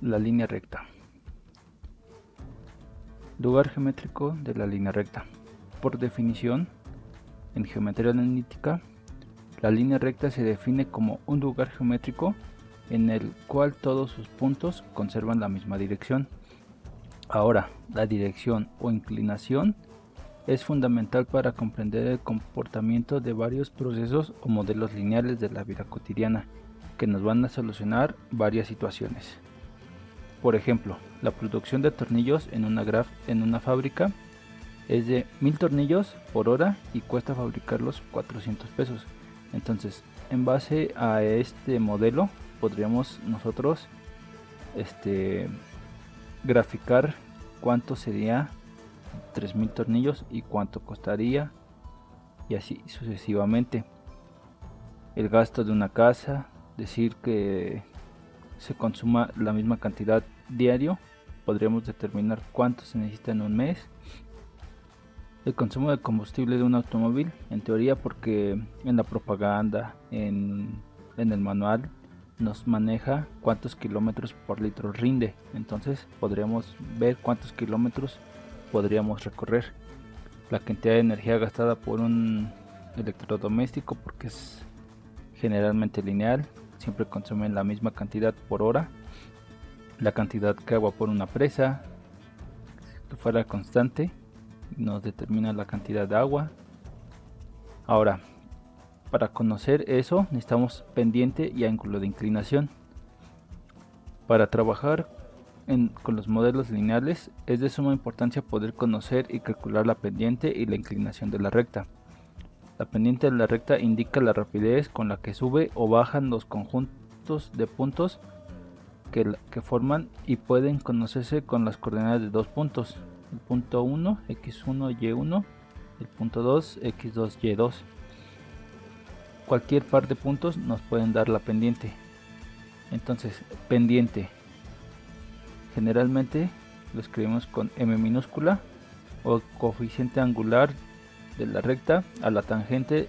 La línea recta. Lugar geométrico de la línea recta. Por definición, en geometría analítica, la línea recta se define como un lugar geométrico en el cual todos sus puntos conservan la misma dirección. Ahora, la dirección o inclinación es fundamental para comprender el comportamiento de varios procesos o modelos lineales de la vida cotidiana que nos van a solucionar varias situaciones. Por ejemplo, la producción de tornillos en una fábrica es de 1000 tornillos por hora y cuesta fabricarlos 400 pesos. Entonces, en base a este modelo, podríamos nosotros graficar cuánto sería 3000 tornillos y cuánto costaría, y así sucesivamente. El gasto de una casa, decir que se consuma la misma cantidad diario, podríamos determinar cuánto se necesita en un mes. El consumo de combustible de un automóvil, en teoría, porque en la propaganda, en el manual, nos maneja cuántos kilómetros por litro rinde. Entonces podríamos ver cuántos kilómetros podríamos recorrer. La cantidad de energía gastada por un electrodoméstico, porque es generalmente lineal, siempre consumen la misma cantidad por hora. La cantidad que agua por una presa, si fuera constante, nos determina la cantidad de agua. Ahora, para conocer eso necesitamos pendiente y ángulo de inclinación. Para trabajar con los modelos lineales es de suma importancia poder conocer y calcular la pendiente y la inclinación de la recta. La pendiente de la recta indica la rapidez con la que sube o bajan los conjuntos de puntos que forman y pueden conocerse con las coordenadas de dos puntos, el punto 1, x1, y1, el punto 2, x2, y2. Cualquier par de puntos nos pueden dar la pendiente. Entonces, pendiente generalmente lo escribimos con m minúscula, o coeficiente angular de la recta a la tangente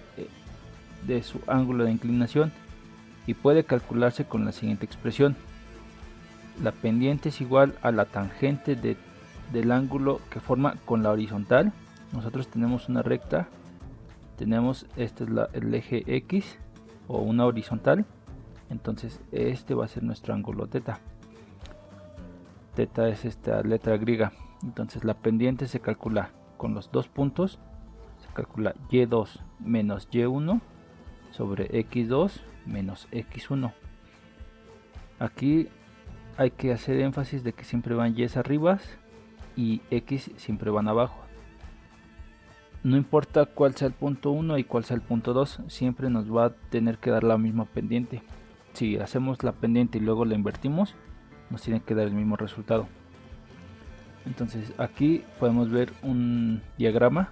de su ángulo de inclinación, y puede calcularse con la siguiente expresión: la pendiente es igual a la tangente del ángulo que forma con la horizontal. Nosotros tenemos una recta, tenemos el eje X o una horizontal, entonces este va a ser nuestro ángulo teta. Teta es esta letra griega. Entonces la pendiente se calcula con los dos puntos, se calcula y2 menos y1 sobre x2 menos x1. Aquí hay que hacer énfasis de que siempre van y arriba y x siempre van abajo. No importa cuál sea el punto 1 y cuál sea el punto 2, siempre nos va a tener que dar la misma pendiente. Si hacemos la pendiente y luego la invertimos, nos tiene que dar el mismo resultado. Entonces aquí podemos ver un diagrama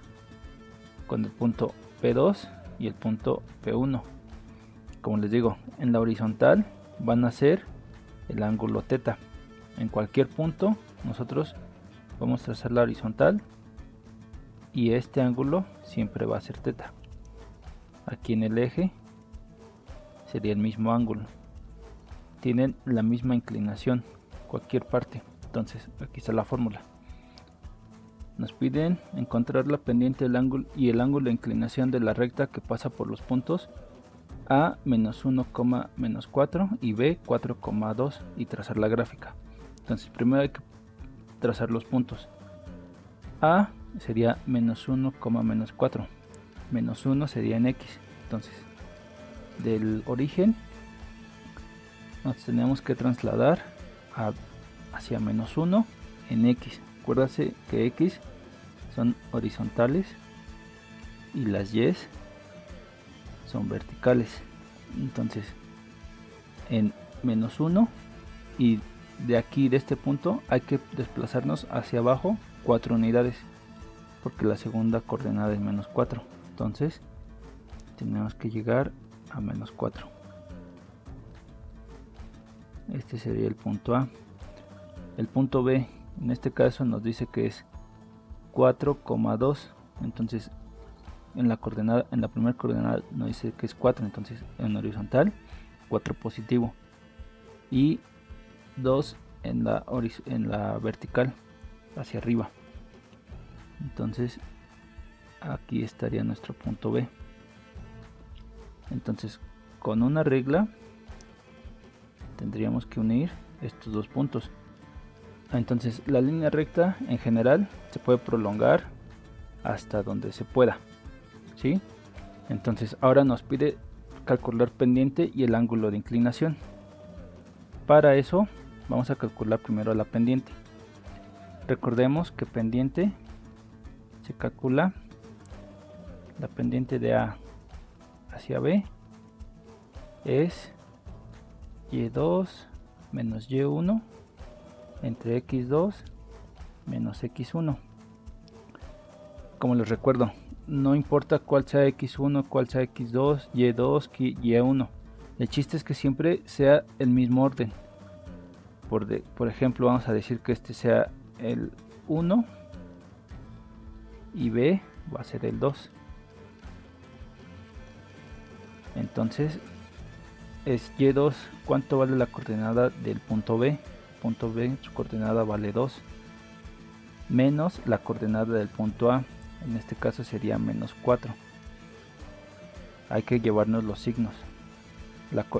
con el punto P2 y el punto P1. Como les digo, en la horizontal van a ser el ángulo teta. En cualquier punto nosotros vamos a trazar la horizontal y este ángulo siempre va a ser teta. Aquí en el eje sería el mismo ángulo, tienen la misma inclinación cualquier parte. Entonces aquí está la fórmula. Nos piden encontrar la pendiente del ángulo y el ángulo de inclinación de la recta que pasa por los puntos A menos 1,-4 y B 4,2 y trazar la gráfica. Entonces primero hay que trazar los puntos. A sería menos 1,-4, menos 1 sería en X. Entonces del origen nos tenemos que trasladar hacia menos 1 en X. Acuérdense que X son horizontales y las Y son verticales. Entonces en menos 1, y de aquí, de este punto, hay que desplazarnos hacia abajo 4 unidades, porque la segunda coordenada es menos 4. Entonces tenemos que llegar a menos 4. Este sería el punto A. El punto B, en este caso nos dice que es 4,2. Entonces en la primera coordenada nos dice que es 4, entonces en horizontal 4 positivo y 2 en la vertical hacia arriba. Entonces aquí estaría nuestro punto B. Entonces con una regla tendríamos que unir estos dos puntos. Entonces la línea recta en general se puede prolongar hasta donde se pueda, ¿sí? Entonces ahora nos pide calcular pendiente y el ángulo de inclinación. Para eso vamos a calcular primero la pendiente. Recordemos que pendiente se calcula la pendiente de A hacia B es y2 menos y1 entre x2 menos x1. Como les recuerdo, no importa cuál sea x1, cuál sea x2, y2, y1. El chiste es que siempre sea el mismo orden. Por ejemplo, vamos a decir que este sea el 1 y B va a ser el 2. Entonces es y2, ¿cuánto vale la coordenada del punto B? Punto B, su coordenada vale 2, menos la coordenada del punto A, en este caso sería menos 4. Hay que llevarnos los signos.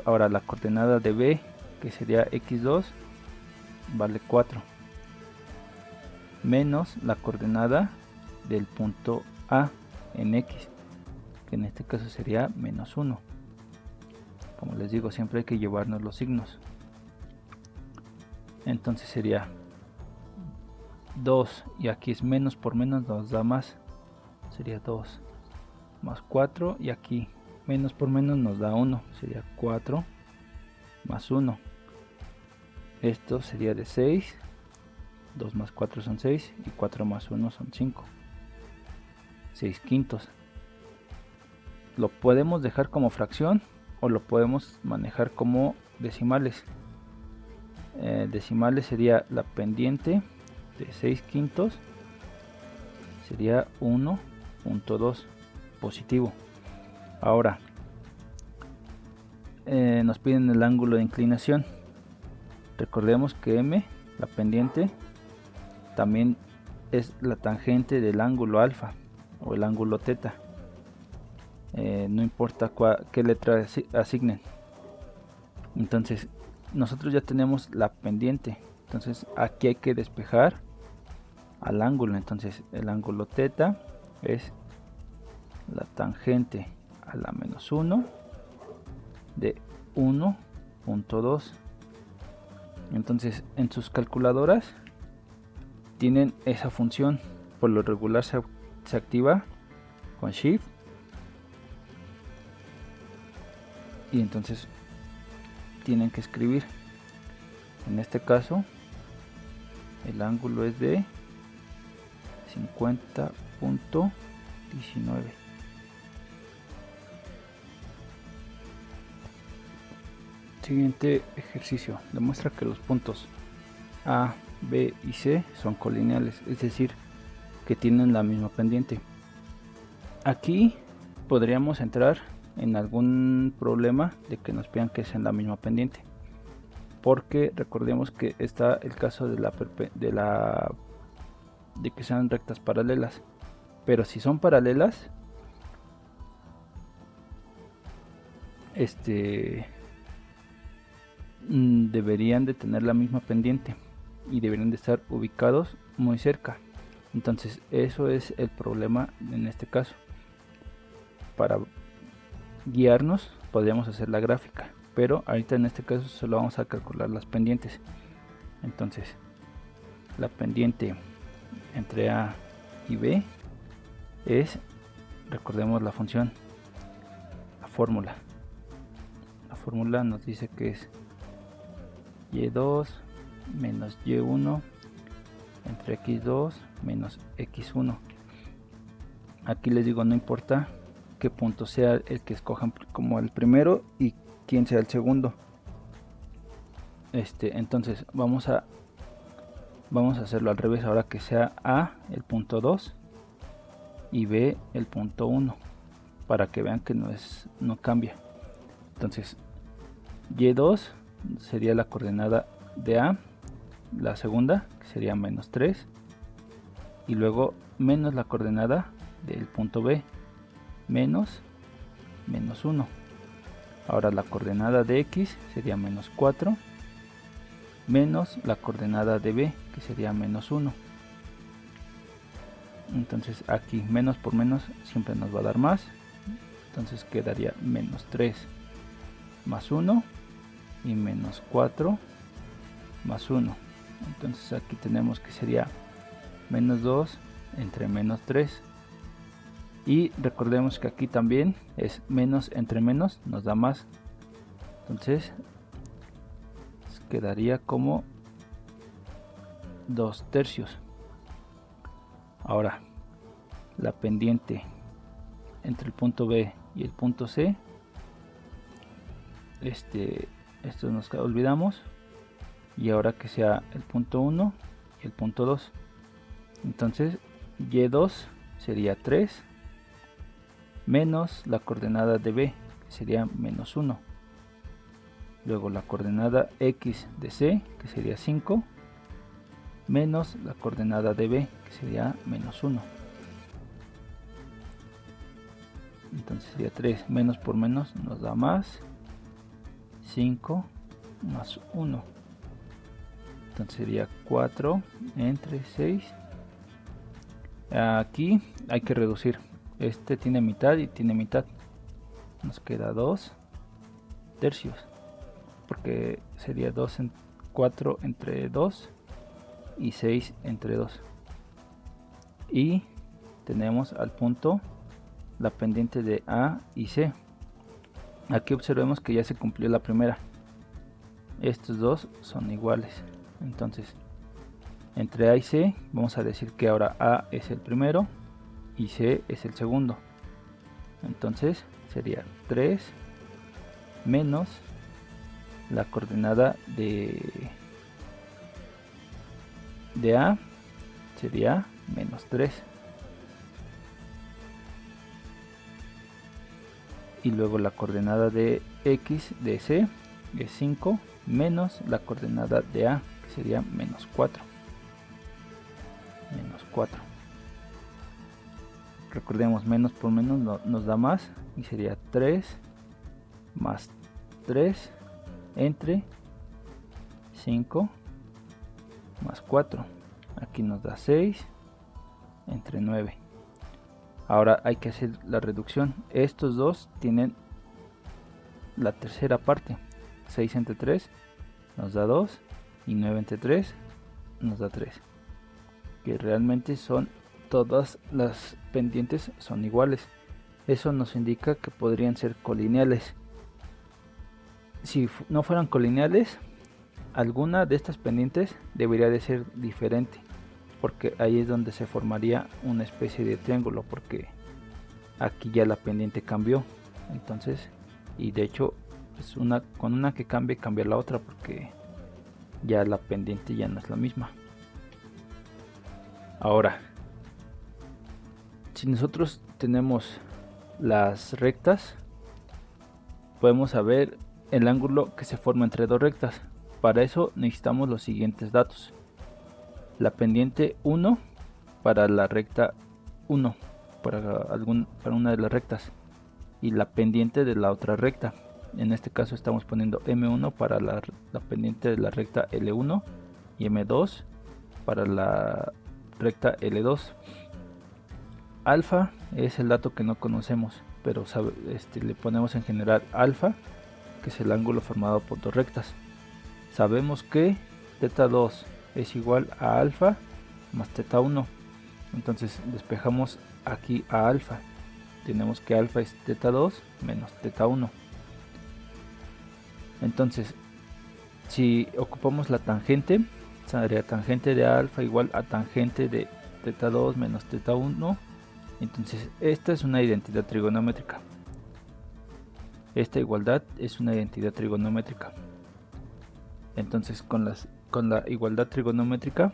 Ahora la coordenada de B, que sería x2, vale 4, menos la coordenada del punto A en X, que en este caso sería menos 1. Como les digo, siempre hay que llevarnos los signos. Entonces sería 2 y aquí es menos por menos nos da más, sería 2 más 4 y aquí menos por menos nos da 1, sería 4 más 1. Esto sería de 6, 2 más 4 son 6 y 4 más 1 son 5, 6 quintos. Lo podemos dejar como fracción o lo podemos manejar como decimales. Decimales sería la pendiente de 6 quintos, sería 1.2 positivo. Ahora nos piden el ángulo de inclinación. Recordemos que M, la pendiente, también es la tangente del ángulo alfa o el ángulo teta. No importa qué letra asignen. Entonces nosotros ya tenemos la pendiente, entonces aquí hay que despejar al ángulo. Entonces el ángulo teta es la tangente a la menos 1 de 1.2. entonces en sus calculadoras tienen esa función. Por lo regular se activa con Shift y entonces tienen que escribir. En este caso el ángulo es de 50.19. Siguiente ejercicio. Demuestra que los puntos A, B y C son colineales, es decir, que tienen la misma pendiente. Aquí podríamos entrar en algún problema de que nos pidan que sean la misma pendiente, porque recordemos que está el caso de que sean rectas paralelas, pero si son paralelas, deberían de tener la misma pendiente y deberían de estar ubicados muy cerca. Entonces eso es el problema en este caso. Para guiarnos podríamos hacer la gráfica, pero ahorita en este caso solo vamos a calcular las pendientes. Entonces la pendiente entre A y B es, recordemos la función, la fórmula nos dice que es y2 menos y1 entre x2 menos x1. Aquí les digo, no importa qué punto sea el que escojan como el primero y quién sea el segundo. Entonces vamos a hacerlo al revés, ahora que sea A el punto 2 y B el punto 1, para que vean que no cambia. Entonces y2 sería la coordenada de A la segunda, que sería menos 3, y luego menos la coordenada del punto B, menos 1. Ahora la coordenada de X sería menos 4, menos la coordenada de B, que sería menos 1. Entonces aquí menos por menos siempre nos va a dar más. Entonces quedaría menos 3 más 1 y menos 4 más 1. Entonces aquí tenemos que sería menos 2 entre menos 3. Y recordemos que aquí también es menos entre menos nos da más. Entonces quedaría como 2/3. Ahora la pendiente entre el punto B y el punto C, esto nos olvidamos, y ahora que sea el punto 1 y el punto 2, entonces y2 sería 3 menos la coordenada de B, que sería menos 1, luego la coordenada X de C, que sería 5, menos la coordenada de B, que sería menos 1. Entonces sería 3 menos por menos nos da más, 5 más 1. Entonces sería 4 entre 6. Aquí hay que reducir. Este tiene mitad y tiene mitad. Nos queda 2/3. Porque sería 4 entre 2 y 6 entre 2. Y tenemos al punto la pendiente de A y C. Aquí observemos que ya se cumplió la primera. Estos dos son iguales. Entonces, entre A y C vamos a decir que ahora A es el primero y C es el segundo. Entonces sería 3 menos la coordenada de A, sería menos 3. Y luego la coordenada de X de C es 5 menos la coordenada de A, que sería menos 4. Recordemos, menos por menos nos da más y sería 3 más 3 entre 5 más 4. Aquí nos da 6 entre 9. Ahora hay que hacer la reducción. Estos dos tienen la tercera parte. 6 entre 3 nos da 2 y 9 entre 3 nos da 3. Que realmente son todas las pendientes son iguales. Eso nos indica que podrían ser colineales. Si no fueran colineales, alguna de estas pendientes debería de ser diferente, porque ahí es donde se formaría una especie de triángulo, porque aquí ya la pendiente cambió. Entonces, y de hecho es con una que cambia la otra, porque ya la pendiente ya no es la misma. Ahora, si nosotros tenemos las rectas, podemos saber el ángulo que se forma entre dos rectas. Para eso necesitamos los siguientes datos: la pendiente 1 para la recta 1, para una de las rectas, y la pendiente de la otra recta. En este caso estamos poniendo M1 para la pendiente de la recta L1 y M2 para la recta L2. Alfa es el dato que no conocemos, pero le ponemos en general alfa, que es el ángulo formado por dos rectas. Sabemos que teta 2 es igual a alfa más teta 1. Entonces despejamos aquí a alfa. Tenemos que alfa es teta 2 menos teta 1. Entonces, si ocupamos la tangente, sería tangente de alfa igual a tangente de teta 2 menos teta 1. Entonces esta es una identidad trigonométrica. Esta igualdad es una identidad trigonométrica. Entonces con la igualdad trigonométrica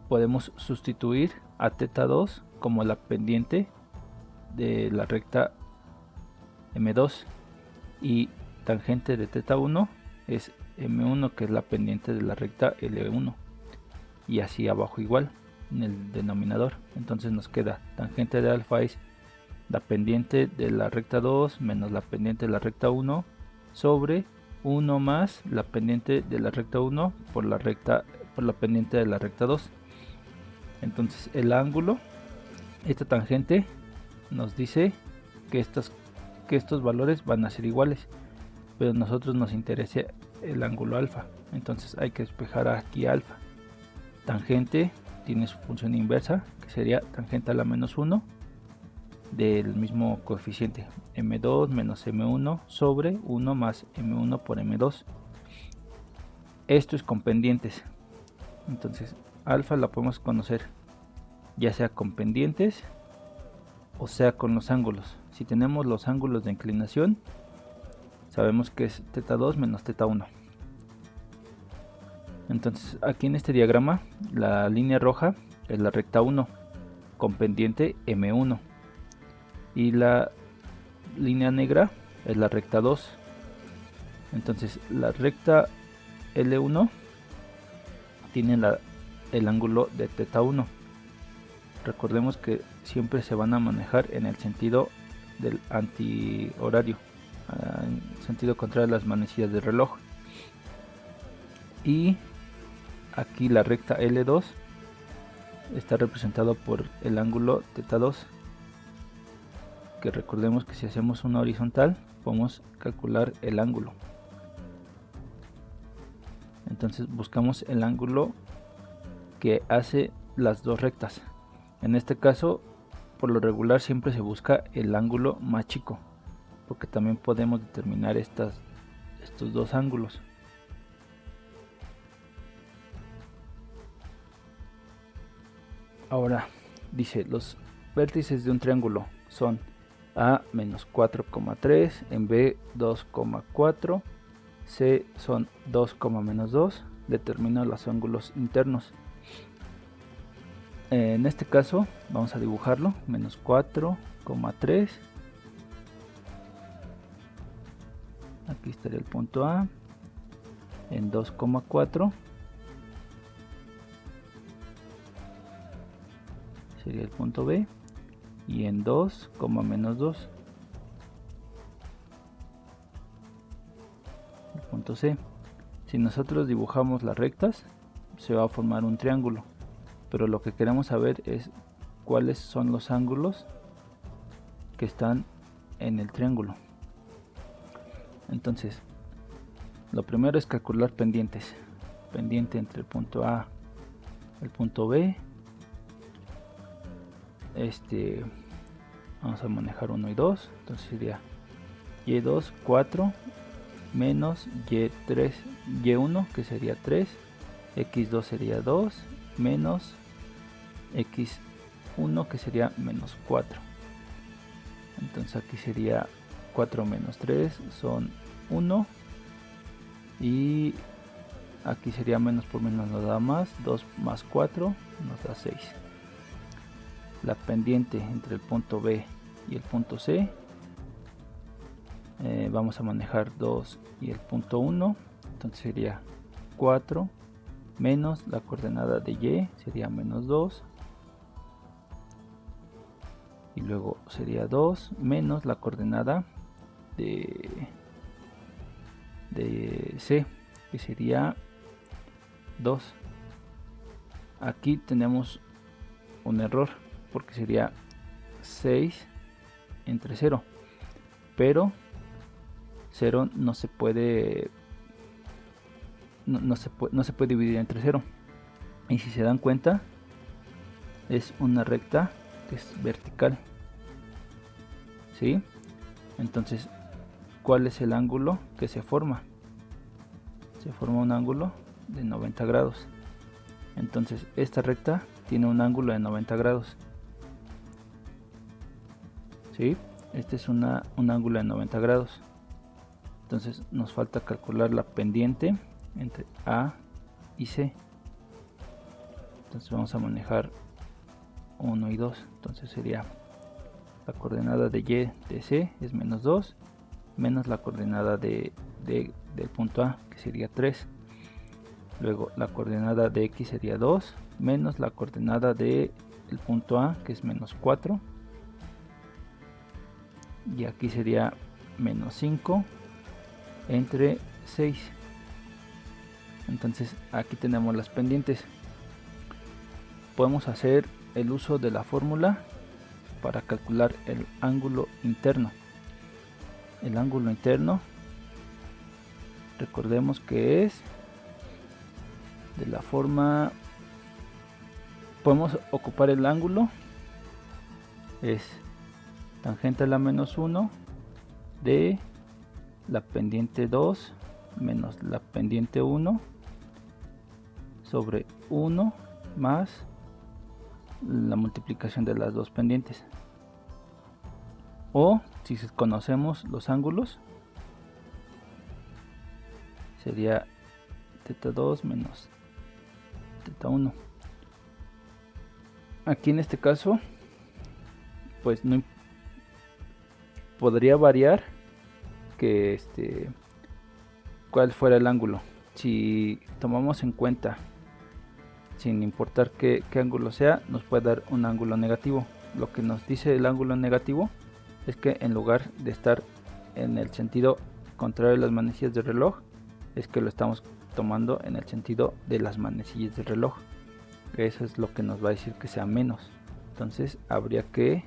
podemos sustituir a teta 2 como la pendiente de la recta M2, y tangente de teta 1 es M1, que es la pendiente de la recta L1, y así abajo igual en el denominador. Entonces nos queda tangente de alfa es la pendiente de la recta 2 menos la pendiente de la recta 1 sobre 1 más la pendiente de la recta 1 por la pendiente de la recta 2. Entonces el ángulo, esta tangente nos dice que estos valores van a ser iguales, pero a nosotros nos interesa el ángulo alfa. Entonces hay que despejar aquí alfa. Tangente tiene su función inversa, que sería tangente a la menos 1 del mismo coeficiente, m2 menos m1 sobre 1 más m1 por m2. Esto es con pendientes. Entonces alfa la podemos conocer ya sea con pendientes o sea con los ángulos. Si tenemos los ángulos de inclinación, sabemos que es θ2 menos θ1. Entonces aquí en este diagrama la línea roja es la recta 1 con pendiente m1 y la línea negra es la recta 2. Entonces la recta L1 tiene el ángulo de θ1. Recordemos que siempre se van a manejar en el sentido del antihorario, en sentido contrario a las manecillas del reloj. Y aquí la recta L2 está representado por el ángulo θ2, que recordemos que si hacemos una horizontal podemos calcular el ángulo. Entonces buscamos el ángulo que hace las dos rectas. En este caso, por lo regular siempre se busca el ángulo más chico, porque también podemos determinar estos dos ángulos. Ahora dice, los vértices de un triángulo son A menos 4,3, en B 2,4, C son 2, menos 2. Determina los ángulos internos. En este caso vamos a dibujarlo, menos 4,3. Aquí estaría el punto A, en 2,4 sería el punto B, y en 2, menos 2 el punto C. Si nosotros dibujamos las rectas, se va a formar un triángulo, pero lo que queremos saber es cuáles son los ángulos que están en el triángulo. Entonces, lo primero es calcular pendientes. Pendiente entre el punto A y el punto B. Vamos a manejar 1 y 2. Entonces sería y2, 4, menos y3, y1, que sería 3, x2 sería 2, menos x1, que sería menos 4. Entonces aquí sería 4 menos 3 son 1, y aquí sería menos por menos nos da más, 2 más 4 nos da 6. La pendiente entre el punto B y el punto C, vamos a manejar 2 y el punto 1, entonces sería 4 menos la coordenada de Y, sería menos 2, y luego sería 2 menos la coordenada de C, que sería 2. Aquí tenemos un error, porque sería 6 entre 0, pero 0 no se puede dividir entre 0, y si se dan cuenta es una recta que es vertical, ¿sí? Entonces, ¿cuál es el ángulo que se forma? Se forma un ángulo de 90 grados. Entonces esta recta tiene un ángulo de 90 grados, ¿sí? Este es un ángulo de 90 grados. Entonces nos falta calcular la pendiente entre A y C. Entonces vamos a manejar 1 y 2. Entonces sería la coordenada de Y de C es menos 2, menos la coordenada de del punto A, que sería 3. Luego la coordenada de X sería 2, menos la coordenada del punto A, que es menos 4. Y aquí sería menos 5 entre 6. Entonces aquí tenemos las pendientes. Podemos hacer el uso de la fórmula para calcular el ángulo interno. El ángulo interno, recordemos que es de la forma, podemos ocupar el ángulo, es tangente a la menos 1 de la pendiente 2 menos la pendiente 1 sobre 1 más la multiplicación de las dos pendientes. O si conocemos los ángulos, sería teta 2 menos teta 1. Aquí en este caso, pues no podría variar que cuál fuera el ángulo. Si tomamos en cuenta, sin importar qué ángulo sea, nos puede dar un ángulo negativo. Lo que nos dice el ángulo negativo es que en lugar de estar en el sentido contrario de las manecillas del reloj, es que lo estamos tomando en el sentido de las manecillas del reloj. Eso es lo que nos va a decir que sea menos. Entonces habría que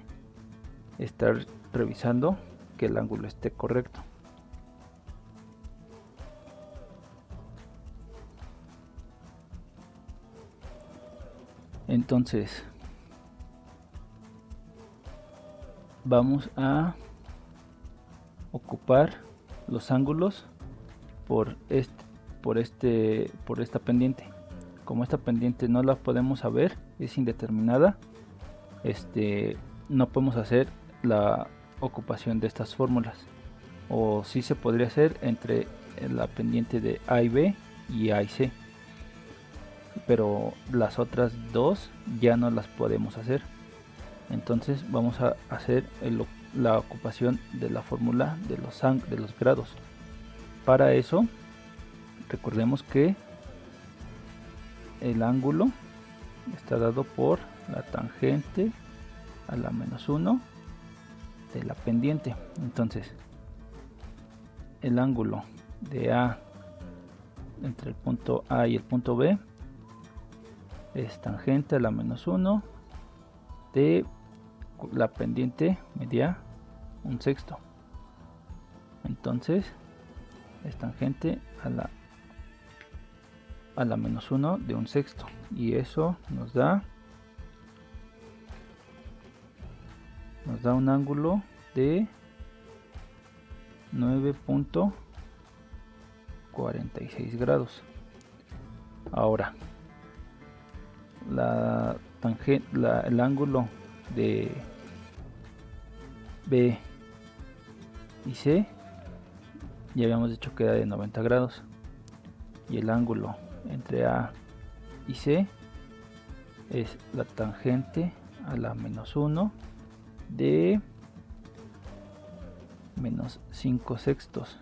estar revisando que el ángulo esté correcto. Entonces vamos a ocupar los ángulos por esta pendiente. Como esta pendiente no la podemos saber, es indeterminada, no podemos hacer la ocupación de estas fórmulas, o sí se podría hacer entre la pendiente de A y B y A y C, pero las otras dos ya no las podemos hacer. Entonces vamos a hacer la ocupación de la fórmula de los grados. Para eso, recordemos que el ángulo está dado por la tangente a la menos 1 de la pendiente. Entonces el ángulo de A entre el punto A y el punto B es tangente a la menos 1 de la pendiente media 1/6. Entonces es tangente a la menos 1 de 1/6, y eso nos da un ángulo de 9.46 grados. Ahora el ángulo de B y C ya habíamos dicho que era de 90 grados, y el ángulo entre A y C es la tangente a la menos 1 de menos 5/6,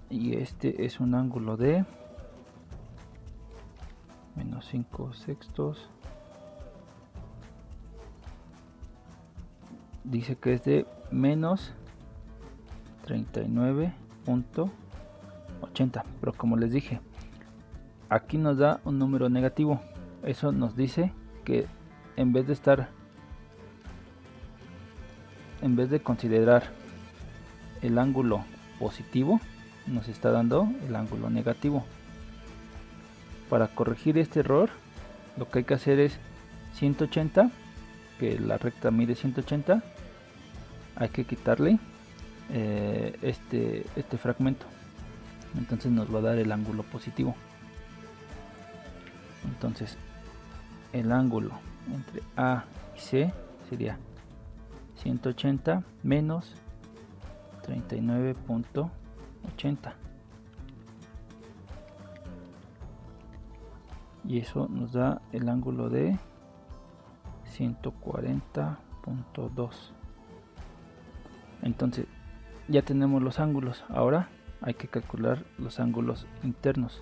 y este es un ángulo de menos 5/6, dice que es de menos 39.80, pero como les dije, aquí nos da un número negativo. Eso nos dice que en vez de considerar el ángulo positivo, nos está dando el ángulo negativo. Para corregir este error, lo que hay que hacer es 180, que la recta mide 180, hay que quitarle este fragmento, entonces nos va a dar el ángulo positivo. Entonces el ángulo entre A y C sería 180 menos 39.80, y eso nos da el ángulo de 140.2. Entonces ya tenemos los ángulos. Ahora hay que calcular los ángulos internos.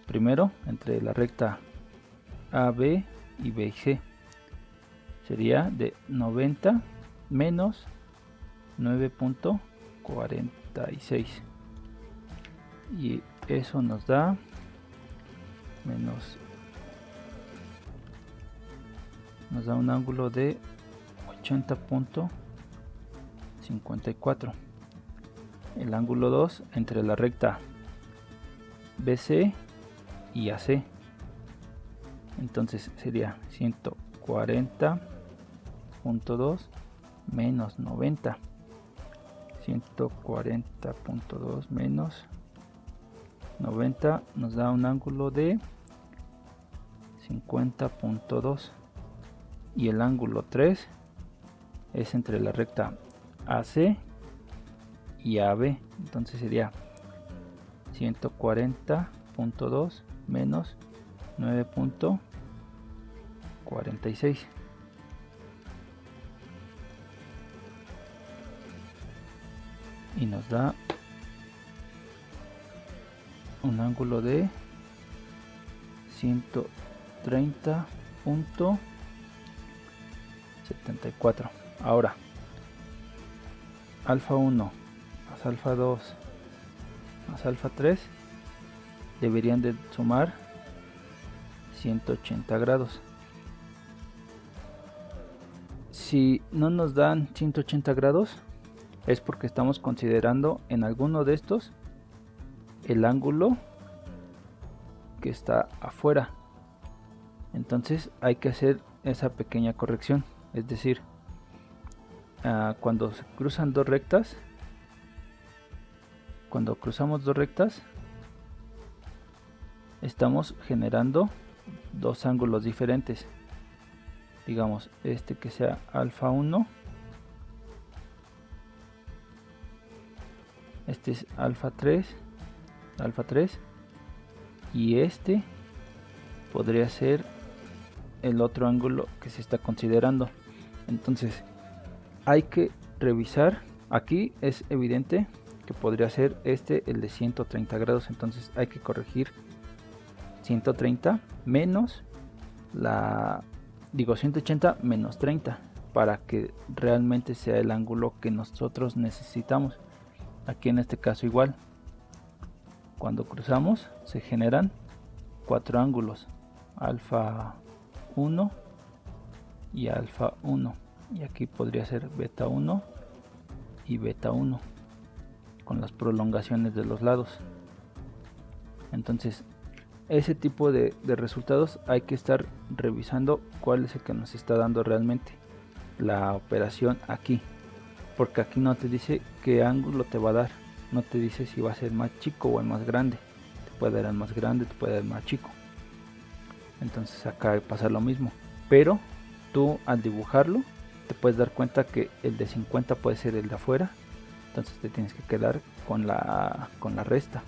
Primero entre la recta AB y B y C. Sería de 90 menos 9.46. Y eso nos da un ángulo de 80.54. El ángulo 2 entre la recta BC y AC. Entonces sería 140.2 menos 90. 140.2 menos 90 nos da un ángulo de 50.2. Y el ángulo 3 es entre la recta AC y AB. Entonces sería 140.2 menos 9.46. Y nos da un ángulo de 130.74. Ahora, alfa 1 más alfa 2 más alfa 3 deberían de sumar 180 grados. Si no nos dan 180 grados es porque estamos considerando en alguno de estos el ángulo que está afuera. Entonces hay que hacer esa pequeña corrección. Es decir, cuando se cruzan dos rectas, cuando cruzamos dos rectas, estamos generando dos ángulos diferentes. Digamos, este que sea alfa 1, este es alfa 3, y este podría ser el otro ángulo que se está considerando. Entonces hay que revisar. Aquí es evidente que podría ser el de 130 grados. Entonces hay que corregir 130 menos 180 menos 30 para que realmente sea el ángulo que nosotros necesitamos. Aquí en este caso igual, cuando cruzamos se generan cuatro ángulos, alfa 1 y alfa 1, y aquí podría ser beta 1 y beta 1 con las prolongaciones de los lados. Entonces ese tipo de resultados hay que estar revisando cuál es el que nos está dando realmente la operación aquí, porque aquí no te dice qué ángulo te va a dar, no te dice si va a ser más chico o el más grande. Te puede dar el más grande, te puede dar el más chico. Entonces acá pasa lo mismo, pero tú al dibujarlo te puedes dar cuenta que el de 50 puede ser el de afuera. Entonces te tienes que quedar con la resta,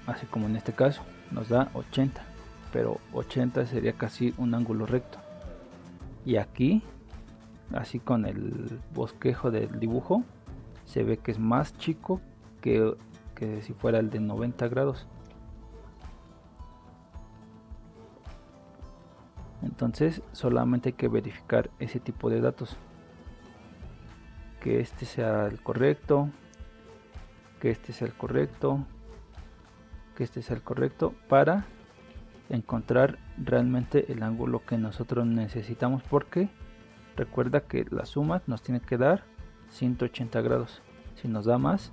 así como en este caso nos da 80, pero 80 sería casi un ángulo recto. Y aquí, así con el bosquejo del dibujo, se ve que es más chico que si fuera el de 90 grados. Entonces solamente hay que verificar ese tipo de datos, que este sea el correcto, que este sea el correcto, que este sea el correcto, para encontrar realmente el ángulo que nosotros necesitamos, porque recuerda que la suma nos tiene que dar 180 grados. Si nos da más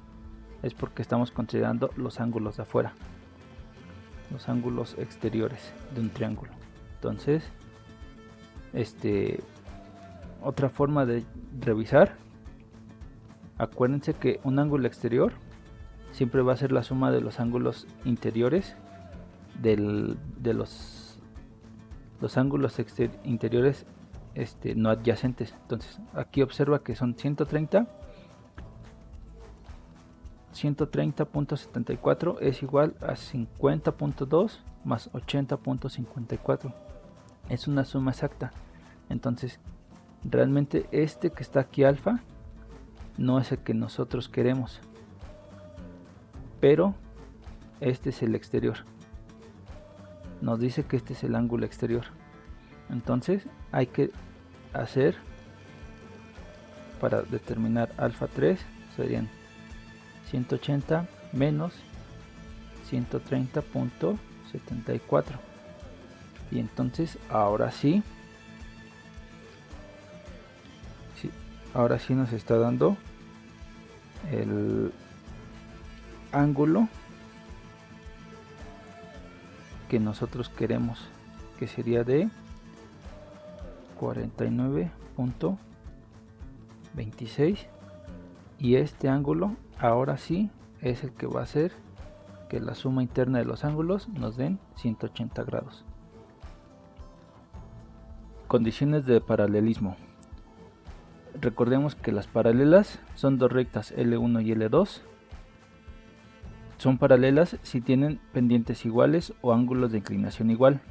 es porque estamos considerando los ángulos de afuera, los ángulos exteriores de un triángulo. Entonces otra forma de revisar, acuérdense que un ángulo exterior siempre va a ser la suma de los ángulos interiores de los ángulos interiores no adyacentes. Entonces aquí observa que son 130.74 es igual a 50.2 más 80.54. es una suma exacta. Entonces realmente este que está aquí alfa no es el que nosotros queremos, pero este es el exterior. Nos dice que este es el ángulo exterior. Entonces hay que hacer, para determinar alfa 3 serían 180 menos 130.74. Y entonces ahora sí nos está dando el ángulo que nosotros queremos, que sería de 49.26, y este ángulo ahora sí es el que va a hacer que la suma interna de los ángulos nos den 180 grados. Condiciones de paralelismo. Recordemos que las paralelas son dos rectas L1 y L2. Son paralelas si tienen pendientes iguales o ángulos de inclinación igual.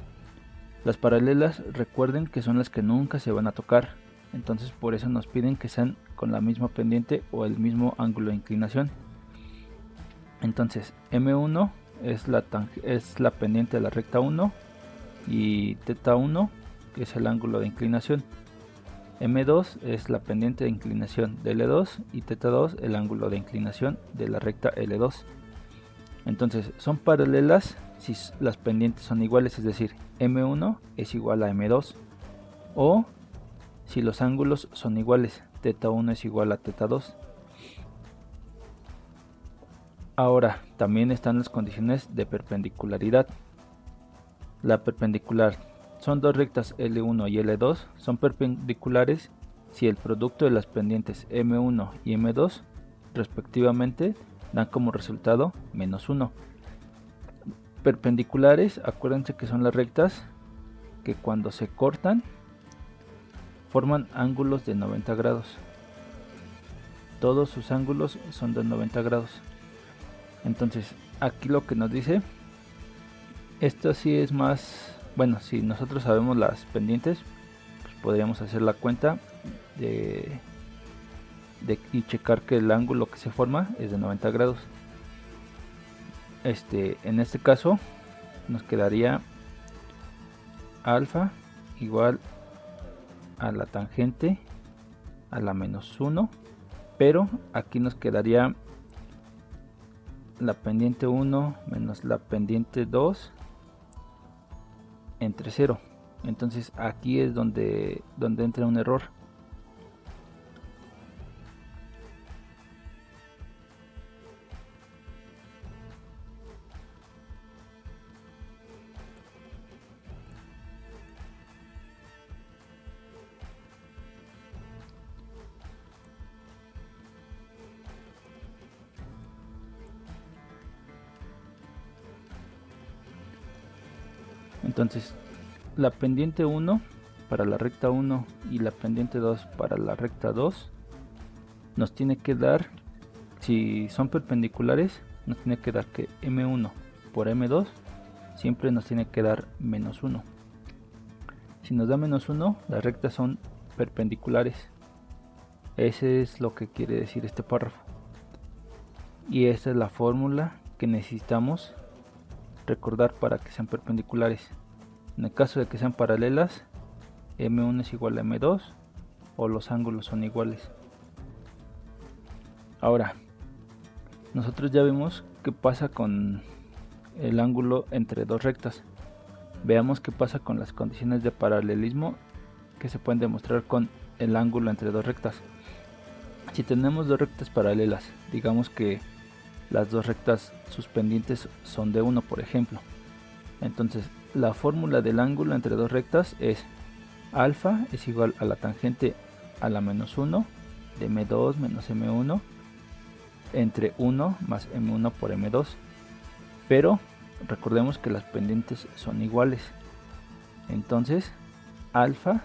Las paralelas, recuerden que son las que nunca se van a tocar, entonces por eso nos piden que sean con la misma pendiente o el mismo ángulo de inclinación. Entonces M1 es la pendiente de la recta 1 y θ1 que es el ángulo de inclinación. M2 es la pendiente de inclinación de L2 y θ2 el ángulo de inclinación de la recta L2. Entonces son paralelas si las pendientes son iguales, es decir, M1 es igual a M2, o si los ángulos son iguales, θ1 es igual a θ2. Ahora también están las condiciones de perpendicularidad. La perpendicular: son dos rectas L1 y L2, son perpendiculares si el producto de las pendientes M1 y M2 respectivamente dan como resultado -1. Perpendiculares, acuérdense que son las rectas que cuando se cortan forman ángulos de 90 grados. Todos sus ángulos son de 90 grados. Entonces aquí lo que nos dice, esto sí es más, bueno, si nosotros sabemos las pendientes, pues podríamos hacer la cuenta y checar que el ángulo que se forma es de 90 grados. En este caso nos quedaría alfa igual a la tangente a la -1, pero aquí nos quedaría la pendiente 1 menos la pendiente 2 entre 0. Entonces aquí es donde entra un error. Entonces la pendiente 1 para la recta 1 y la pendiente 2 para la recta 2 nos tiene que dar, si son perpendiculares, nos tiene que dar que M1 por M2 siempre nos tiene que dar -1. Si nos da -1, las rectas son perpendiculares. Ese es lo que quiere decir este párrafo. Y esta es la fórmula que necesitamos recordar para que sean perpendiculares. En el caso de que sean paralelas, M1 es igual a M2 o los ángulos son iguales. Ahora, nosotros ya vimos qué pasa con el ángulo entre dos rectas. Veamos qué pasa con las condiciones de paralelismo que se pueden demostrar con el ángulo entre dos rectas. Si tenemos dos rectas paralelas, digamos que las dos rectas, sus pendientes son de 1, por ejemplo. Entonces la fórmula del ángulo entre dos rectas es alfa es igual a la tangente a la -1 de M2 menos M1 entre 1 más M1 por M2. Pero recordemos que las pendientes son iguales. Entonces alfa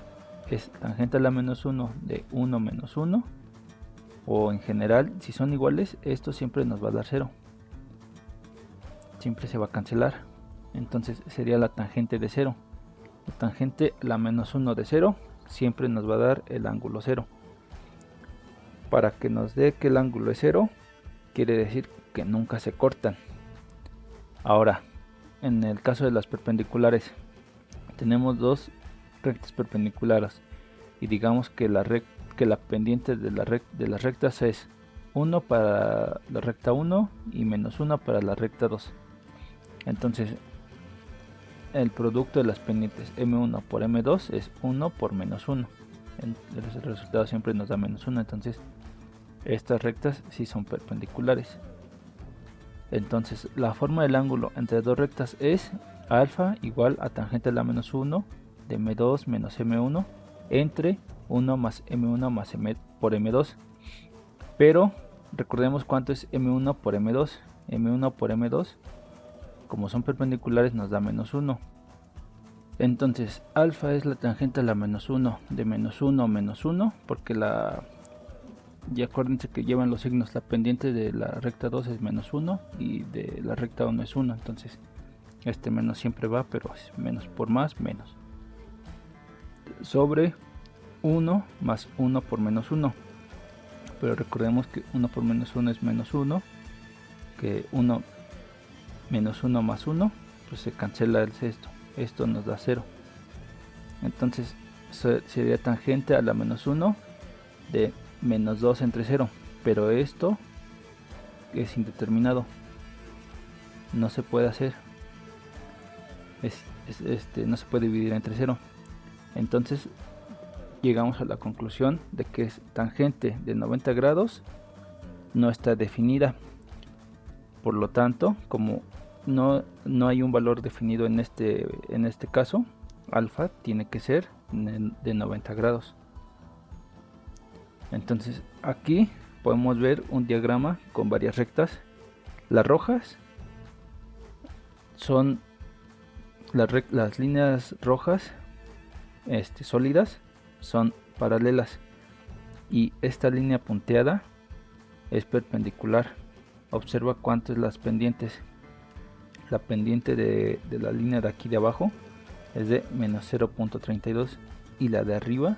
es tangente a la -1 de 1 menos 1. O en general, si son iguales, esto siempre nos va a dar 0. Siempre se va a cancelar. Entonces sería la tangente de 0. La tangente la -1 de 0 siempre nos va a dar el ángulo 0. Para que nos dé que el ángulo es 0, quiere decir que nunca se cortan. Ahora, en el caso de las perpendiculares, tenemos dos rectas perpendiculares y digamos que la pendiente de las rectas es 1 para la recta 1 y menos 1 para la recta 2. Entonces el producto de las pendientes M1 por M2 es 1 por menos 1. El resultado siempre nos da menos 1. Entonces estas rectas sí son perpendiculares. Entonces la forma del ángulo entre dos rectas es alfa igual a tangente a la menos 1 de M2 menos M1 entre 1 más M1 más M por M2. Pero recordemos cuánto es M1 por M2. M1 por M2, como son perpendiculares, nos da menos 1. Entonces alfa es la tangente a la menos 1 de menos 1 menos 1, porque y acuérdense que llevan los signos, la pendiente de la recta 2 es menos 1 y de la recta 1 es 1, entonces este menos siempre va, pero es menos por más, menos. Sobre 1 más 1 por menos 1, pero recordemos que 1 por menos 1 es menos 1, que 1 menos 1 más 1, pues se cancela el sexto, esto nos da 0. Entonces sería tangente a la menos 1 de menos 2 entre 0, pero esto es indeterminado, no se puede hacer, no se puede dividir entre 0. Entonces llegamos a la conclusión de que es tangente de 90 grados no está definida. Por lo tanto, como no hay un valor definido en este caso, alfa tiene que ser de 90 grados. Entonces aquí podemos ver un diagrama con varias rectas. Las rojas son las líneas rojas sólidas, son paralelas, y esta línea punteada es perpendicular. Observa cuánto es las pendientes. La pendiente de la línea de aquí de abajo es de menos 0.32 y la de arriba,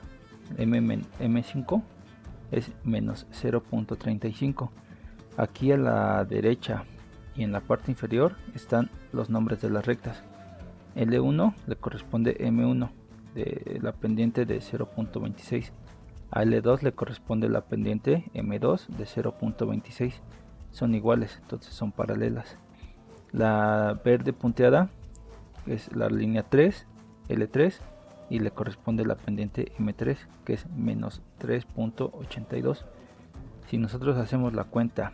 M5, es menos 0.35. Aquí a la derecha y en la parte inferior están los nombres de las rectas. L1 le corresponde M1 de la pendiente de 0.26. A L2 le corresponde la pendiente M2 de 0.26. Son iguales, entonces son paralelas. La verde punteada es la línea 3, L3, y le corresponde la pendiente M3, que es menos 3.82. Si nosotros hacemos la cuenta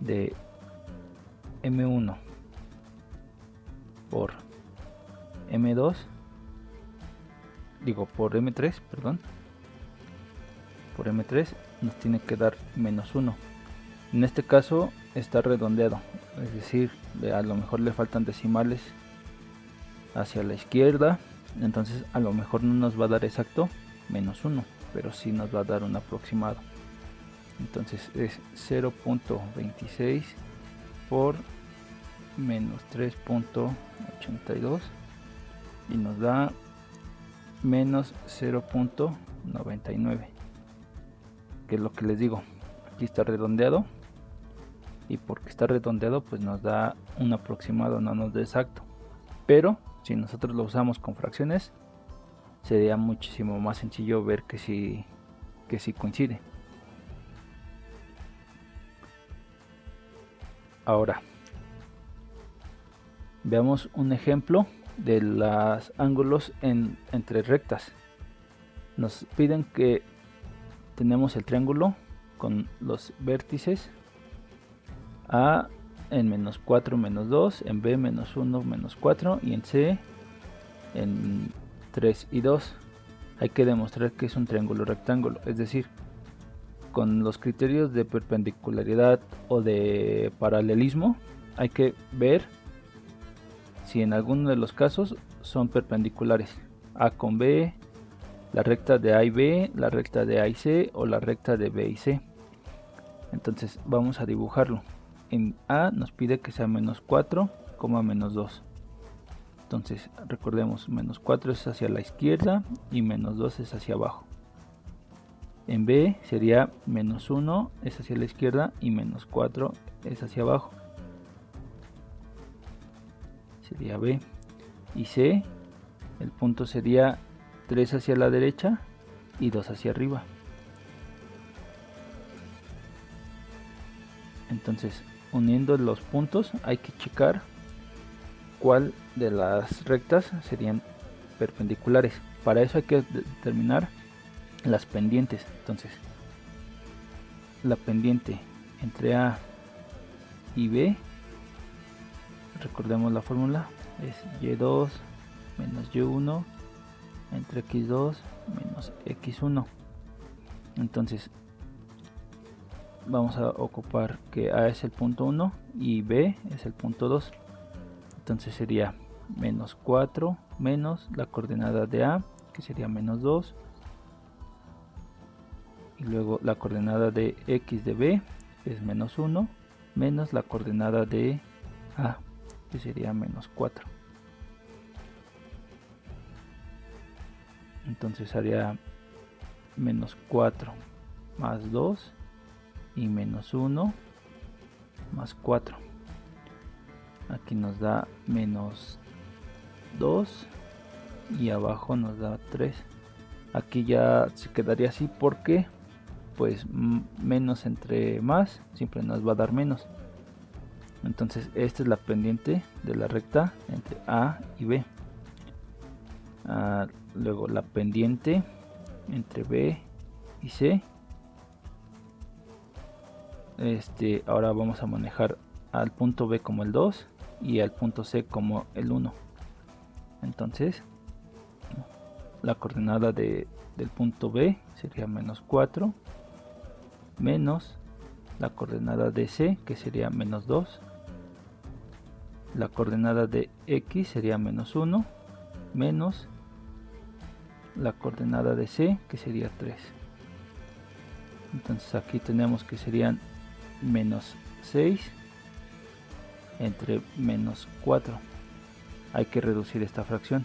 de M1 por M2, por M3, perdón, por M3 nos tiene que dar menos 1. En este caso está redondeado, es decir, a lo mejor le faltan decimales hacia la izquierda, entonces a lo mejor no nos va a dar exacto menos 1, pero sí nos va a dar un aproximado. Entonces es 0.26 por menos 3.82 y nos da menos 0.99, que es lo que les digo, aquí está redondeado, y porque está redondeado pues nos da un aproximado, no nos da exacto, pero si nosotros lo usamos con fracciones sería muchísimo más sencillo ver que sí coincide. Ahora veamos un ejemplo de los ángulos entre rectas. Nos piden que tenemos el triángulo con los vértices A en menos 4 menos 2, en B menos 1 menos 4 y en C en 3 y 2. Hay que demostrar que es un triángulo rectángulo, es decir, con los criterios de perpendicularidad o de paralelismo hay que ver si en alguno de los casos son perpendiculares, A con B, la recta de A y B, la recta de A y C o la recta de B y C. Entonces vamos a dibujarlo. En A nos pide que sea menos 4, menos 2. Entonces recordemos, menos 4 es hacia la izquierda y menos 2 es hacia abajo. En B sería menos 1 es hacia la izquierda y menos 4 es hacia abajo. Sería B. Y C, el punto sería 3 hacia la derecha y 2 hacia arriba. Entonces, uniendo los puntos hay que checar cuál de las rectas serían perpendiculares. Para eso hay que determinar las pendientes. Entonces, la pendiente entre A y B, recordemos la fórmula, es y2 menos y1 entre x2 menos x1. Entonces vamos a ocupar que A es el punto 1 y B es el punto 2. Entonces sería menos 4 menos la coordenada de A, que sería menos 2, y luego la coordenada de x de B es menos 1 menos la coordenada de A, que sería menos 4. Entonces haría menos 4 más 2 y menos 1 más 4. Aquí nos da menos 2 y abajo nos da 3. Aquí ya se quedaría así porque pues menos entre más siempre nos va a dar menos. Entonces esta es la pendiente de la recta entre A y B. Luego la pendiente entre B y C. Ahora vamos a manejar al punto B como el 2 y al punto C como el 1. Entonces la coordenada del punto B sería menos 4 menos la coordenada de C, que sería menos 2. La coordenada de X sería menos 1 menos la coordenada de C, que sería 3. Entonces aquí tenemos que serían menos 6 entre menos 4. Hay que reducir esta fracción.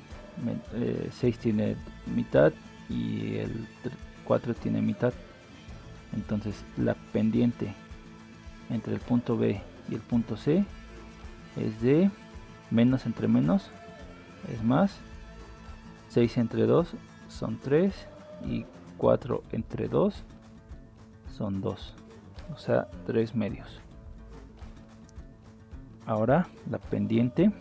6 tiene mitad y el 4 tiene mitad. Entonces la pendiente entre el punto B y el punto C es de menos entre menos es más, 6 entre 2 son 3 y 4 entre 2 son 2, o sea 3 medios. Ahora la pendiente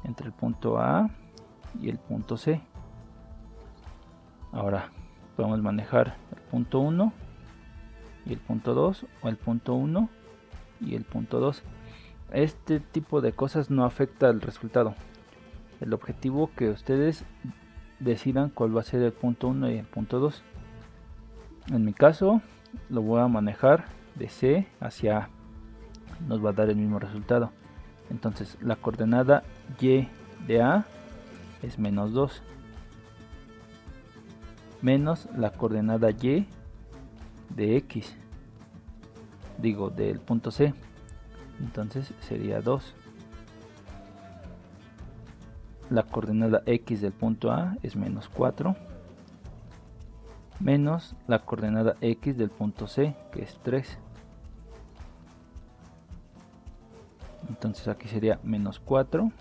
entre el punto A y el punto C. Ahora podemos manejar el punto 1 y el punto 2 o el punto 1 y el punto 2. Este tipo de cosas no afecta al resultado. El objetivo que ustedes decidan cuál va a ser el punto 1 y el punto 2. En mi caso lo voy a manejar de C hacia A. Nos va a dar el mismo resultado. Entonces la coordenada Y de A es menos 2 menos la coordenada Y de X, digo del punto C, entonces sería 2. La coordenada X del punto A es menos 4 menos la coordenada X del punto C, que es 3. Entonces aquí sería menos 4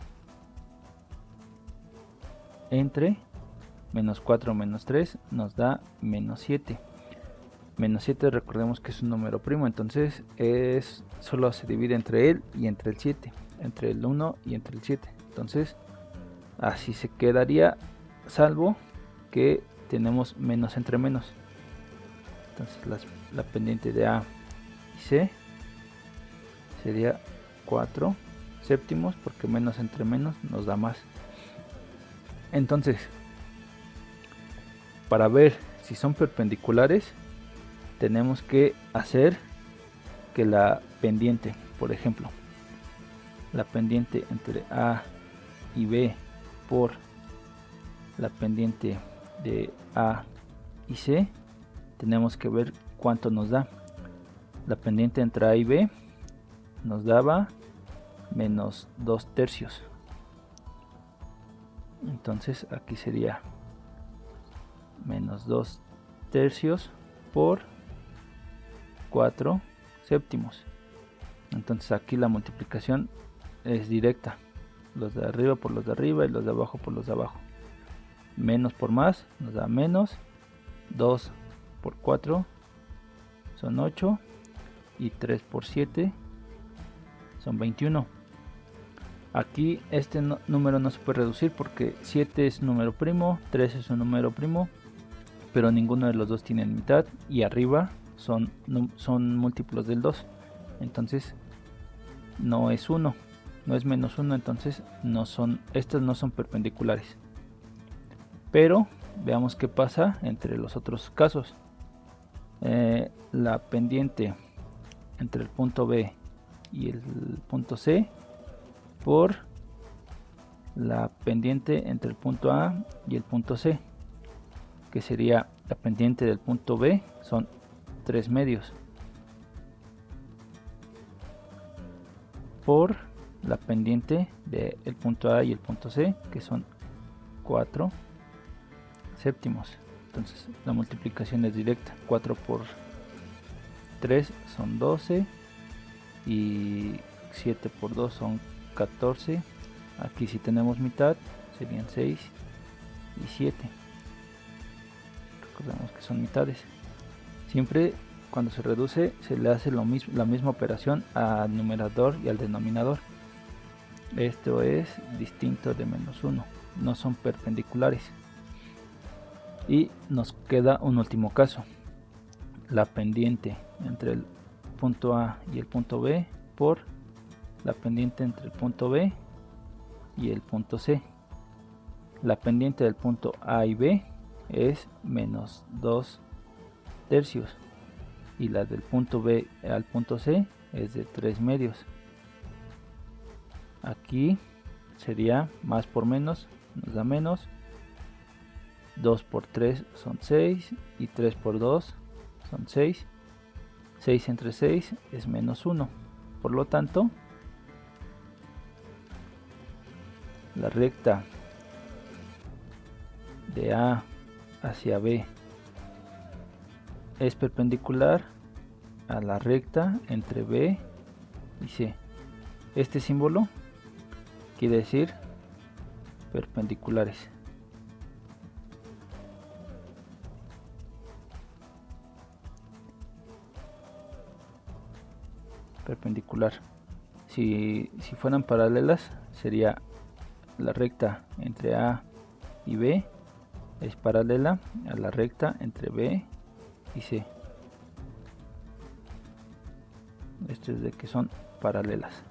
entre menos 4 menos 3 nos da menos 7. Menos 7 recordemos que es un número primo, entonces solo se divide entre él y entre el 7, entre el 1 y entre el 7. Entonces así se quedaría, salvo que tenemos menos entre menos. Entonces la pendiente de A y C sería 4 séptimos, porque menos entre menos nos da más. Entonces, para ver si son perpendiculares, tenemos que hacer que la pendiente, por ejemplo, la pendiente entre A y B por la pendiente de A y C, tenemos que ver cuánto nos da. La pendiente entre A y B nos daba menos 2 tercios. Entonces aquí sería menos 2 tercios por 4 séptimos. Entonces aquí la multiplicación es directa, los de arriba por los de arriba y los de abajo por los de abajo. Menos por más nos da menos, 2 por 4 son 8 y 3 por 7 son 21. Aquí este número no se puede reducir porque 7 es un número primo, 3 es un número primo, pero ninguno de los dos tiene mitad y arriba son múltiplos del 2. Entonces no es 1, no es menos 1, entonces estos no son perpendiculares. Pero veamos qué pasa entre los otros casos. La pendiente entre el punto B y el punto C por la pendiente entre el punto A y el punto C, que sería la pendiente del punto B, son 3 medios, por la pendiente del punto A y el punto C, que son 4 séptimos. Entonces la multiplicación es directa, 4 por 3 son 12 y 7 por 2 son 14. Aquí si tenemos mitad serían 6 y 7. Recordemos que son mitades. Siempre cuando se reduce se le hace la misma operación al numerador y al denominador. Esto es distinto de menos 1, no son perpendiculares. Y nos queda un último caso, la pendiente entre el punto A y el punto B por la pendiente entre el punto B y el punto C. La pendiente del punto A y B es menos 2 tercios y la del punto B al punto C es de 3 medios. Aquí sería más por menos, nos da menos. 2 por 3 son 6 y 3 por 2 son 6. 6 entre 6 es menos 1. Por lo tanto, la recta de A hacia B es perpendicular a la recta entre B y C. Este símbolo quiere decir perpendiculares. Perpendicular. Si fueran paralelas, sería la recta entre A y B es paralela a la recta entre B y C. Esto es de que son paralelas.